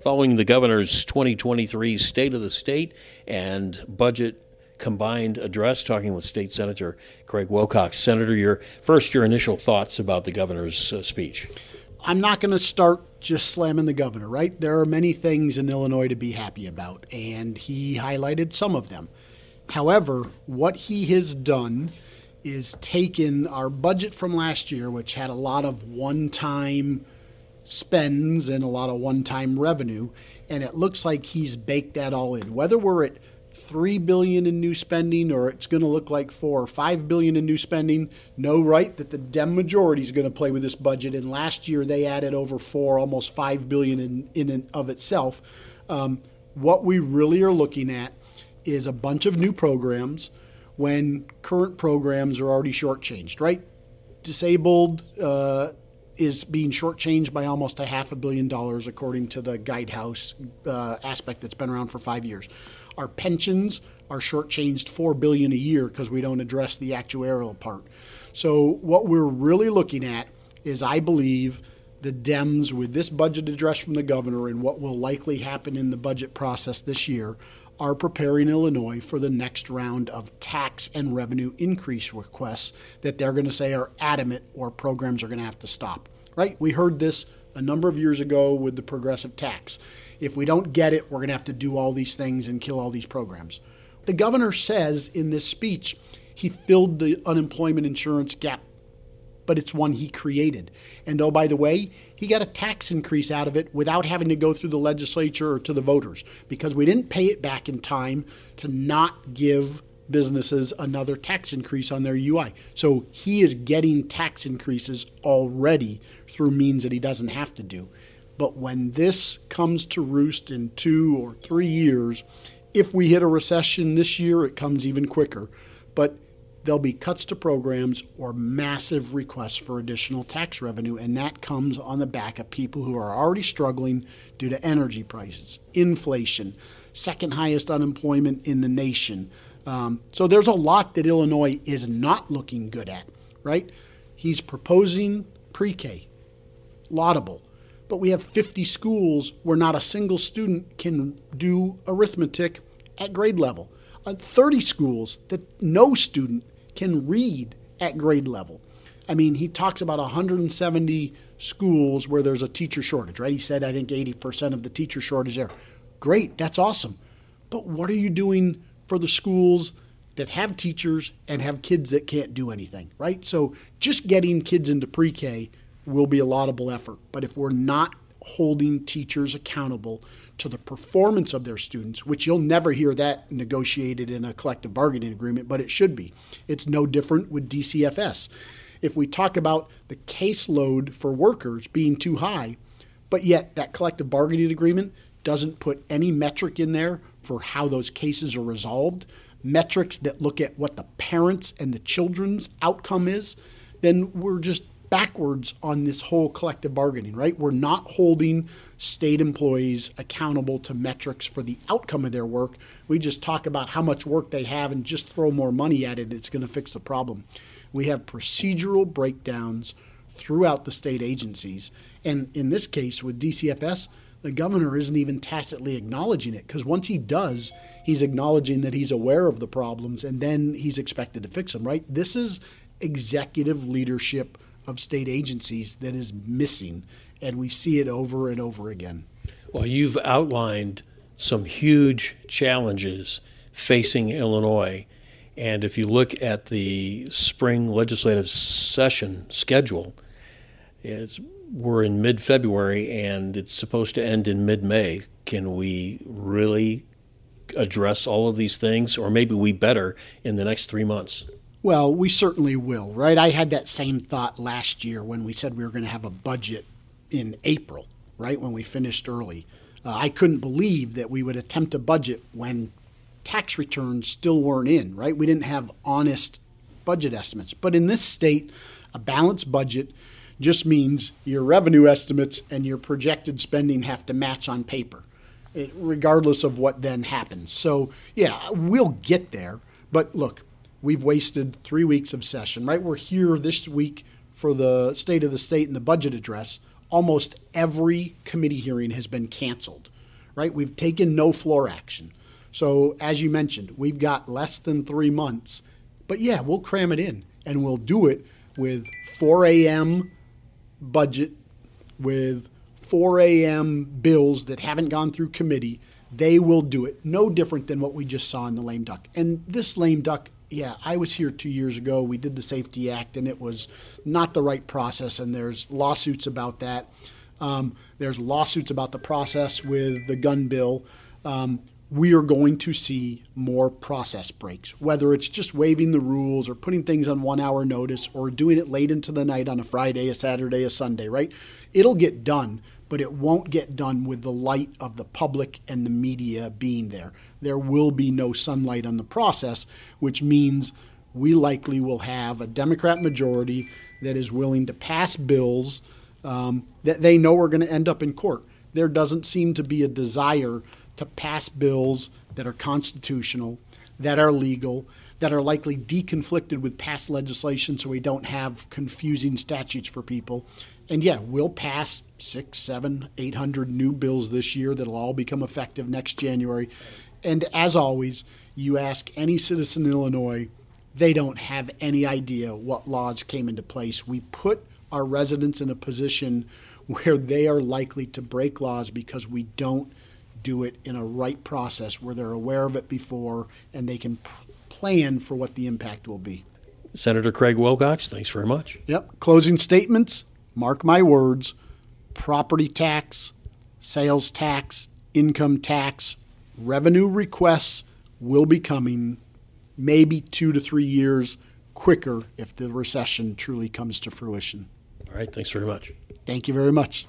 Following the governor's 2023 State of the State and budget combined address, talking with State Senator Craig Wilcox. Senator, your initial thoughts about the governor's speech. I'm not going to start just slamming the governor, right? There are many things in Illinois to be happy about, and he highlighted some of them. However, what he has done is taken our budget from last year, which had a lot of one-time spends and a lot of one-time revenue, and it looks like he's baked that all in. Whether we're at $3 billion in new spending or it's going to look like $4 or $5 billion in new spending, know right that the Dem majority is going to play with this budget. And last year they added over almost $5 billion in and of itself. What we really are looking at is a bunch of new programs when current programs are already shortchanged, right? Disabled is being shortchanged by almost $500 million, according to the Guidehouse aspect that's been around for 5 years. Our pensions are shortchanged $4 billion a year because we don't address the actuarial part. So what we're really looking at is, I believe, the Dems with this budget address from the governor and what will likely happen in the budget process this year are preparing Illinois for the next round of tax and revenue increase requests that they're going to say are adamant or programs are going to have to stop, right? We heard this a number of years ago with the progressive tax. If we don't get it, we're going to have to do all these things and kill all these programs. The governor says in this speech he filled the unemployment insurance gap, but it's one he created. And oh, by the way, he got a tax increase out of it without having to go through the legislature or to the voters because we didn't pay it back in time to not give businesses another tax increase on their UI. So he is getting tax increases already through means that he doesn't have to do. But when this comes to roost in 2 or 3 years, if we hit a recession this year, it comes even quicker. But there'll be cuts to programs or massive requests for additional tax revenue, and that comes on the back of people who are already struggling due to energy prices, inflation, second highest unemployment in the nation. So there's a lot that Illinois is not looking good at, right? He's proposing pre-K, laudable. But we have 50 schools where not a single student can do arithmetic at grade level. 30 schools that no student can read at grade level. I mean, he talks about 170 schools where there's a teacher shortage, right? He said, I think 80% of the teacher shortage there. Great, that's awesome. But what are you doing for the schools that have teachers and have kids that can't do anything, right? So just getting kids into pre-K will be a laudable effort. But if we're not holding teachers accountable to the performance of their students, which you'll never hear that negotiated in a collective bargaining agreement, but it should be. It's no different with DCFS. If we talk about the caseload for workers being too high, but yet that collective bargaining agreement doesn't put any metric in there for how those cases are resolved, metrics that look at what the parents and the children's outcome is, then we're just backwards on this whole collective bargaining, right? We're not holding state employees accountable to metrics for the outcome of their work. We just talk about how much work they have and just throw more money at it. It's going to fix the problem. We have procedural breakdowns throughout the state agencies. And in this case with DCFS, the governor isn't even tacitly acknowledging it, because once he does, he's acknowledging that he's aware of the problems and then he's expected to fix them, right? This is executive leadership of state agencies that is missing, and we see it over and over again. Well, you've outlined some huge challenges facing Illinois, and if you look at the spring legislative session schedule, we're in mid-February and it's supposed to end in mid-May. Can we really address all of these things, or maybe we better in the next 3 months? Well, we certainly will, right? I had that same thought last year when we said we were going to have a budget in April, right, when we finished early. I couldn't believe that we would attempt a budget when tax returns still weren't in, right? We didn't have honest budget estimates. But in this state, a balanced budget just means your revenue estimates and your projected spending have to match on paper, regardless of what then happens. So, yeah, we'll get there. But look, we've wasted 3 weeks of session, right? We're here this week for the State of the State and the budget address. almost every committee hearing has been canceled, right? We've taken no floor action. So as you mentioned, we've got less than 3 months, but yeah, we'll cram it in, and we'll do it with 4 a.m. budget, with 4 a.m. bills that haven't gone through committee. They will do it. No different than what we just saw in the lame duck. And this lame duck, yeah, I was here 2 years ago. We did the Safety Act, and it was not the right process, and there's lawsuits about that. There's lawsuits about the process with the gun bill. We are going to see more process breaks, whether it's just waiving the rules or putting things on 1 hour notice or doing it late into the night on a Friday, a Saturday, a Sunday, right? It'll get done, but it won't get done with the light of the public and the media being there. There will be no sunlight on the process, which means we likely will have a Democrat majority that is willing to pass bills that they know are going to end up in court. There doesn't seem to be a desire to pass bills that are constitutional, that are legal, that are likely deconflicted with past legislation so we don't have confusing statutes for people. And yeah, we'll pass 600, 700, 800 new bills this year that'll all become effective next January. And as always, you ask any citizen in Illinois, they don't have any idea what laws came into place. We put our residents in a position where they are likely to break laws because we don't do it in a right process where they're aware of it before and they can plan for what the impact will be. Senator Craig Wilcox, thanks very much. Yep. Closing statements. Mark my words. Property tax, sales tax, income tax, revenue requests will be coming maybe 2 to 3 years quicker if the recession truly comes to fruition. All right. Thanks very much. Thank you very much.